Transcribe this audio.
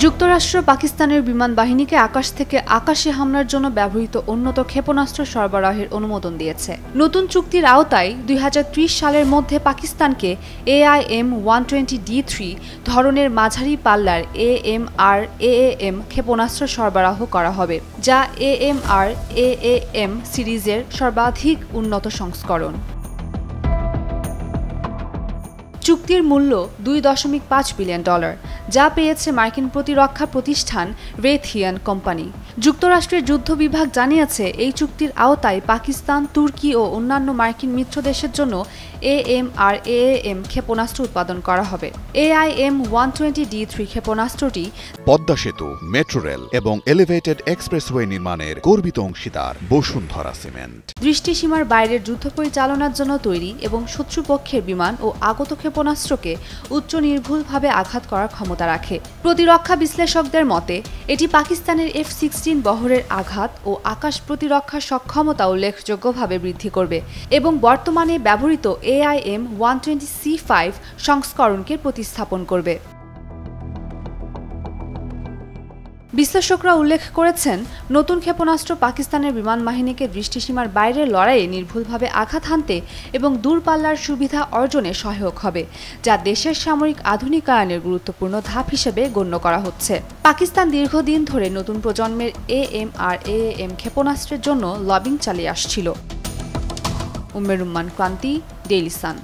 যুক্তরাষ্ট্র পাকিস্তানের বিমান বাহিনীকে আকাশ থেকে আকাশে হামলার জন্য ব্যবহৃত উন্নত ক্ষেপণাস্ত্র সরবরাহের অনুমোদন দিয়েছে। নতুন চুক্তির আওতায় ২০৩০ সালের মধ্যে পাকিস্তানকে AIM-120D3 ধরনের মাঝারি পাল্লার AMR/AAM ক্ষেপণাস্ত্র সরবরাহ করা হবে, যা AMR/AAM সিরিজের সর্বাধিক উন্নত সংস্করণ। চুক্তির মূল্য $2.5 বিলিয়ন, যা পেয়েছে মার্কিন প্রতিরক্ষা প্রতিষ্ঠান রেথিয়ান কোম্পানি। যুক্তরাষ্ট্রের যুদ্ধ বিভাগ জানিয়েছে, এই চুক্তির আওতায় পাকিস্তান, তুর্কি ও অন্যান্য মার্কিন মিত্র দেশের জন্য AMR/AAM ক্ষেপণাস্ত্র উৎপাদন করা হবে। AIM-120D3 ক্ষেপণাস্ত্রটি পদ্মা সেতু, মেট্রো রেল এবং এলিভেটেড এক্সপ্রেসওয়ে নির্মাণের গর্বিত অংশীদার বসুন্ধরা সিমেন্ট। দৃষ্টিসীমার বাইরের যুদ্ধ পরিচালনার জন্য তৈরি এবং শত্রুপক্ষের বিমান ও আগত ক্ষেপণাস্ত্রকে উচ্চ নির্ভুলভাবে আঘাত করার ক্ষমতা রাখে। প্রতিরক্ষা বিশ্লেষকদের মতে, এটি পাকিস্তানের F-16 বহরের আঘাত ও আকাশ প্রতিরক্ষা সক্ষমতা উল্লেখযোগ্যভাবে বৃদ্ধি করবে এবং বর্তমানে ব্যবহৃত AIM-120C5 সংস্করণকে প্রতিস্থাপন করবে। বিশ্লেষকরা উল্লেখ করেছেন, নতুন ক্ষেপণাস্ত্র পাকিস্তানের বিমান বাহিনীকে দৃষ্টিসীমার বাইরের লড়াইয়ে নির্ভুলভাবে আঘাত হানতে এবং দূরপাল্লার সুবিধা অর্জনে সহায়ক হবে, যা দেশের সামরিক আধুনিকায়নের গুরুত্বপূর্ণ ধাপ হিসেবে গণ্য করা হচ্ছে। পাকিস্তান দীর্ঘদিন ধরে নতুন প্রজন্মের AMR/AAM ক্ষেপণাস্ত্রের জন্য লবিং চালিয়ে আসছিল। উম্মের রুম্মান ক্রান্তি, ডেইলি সান।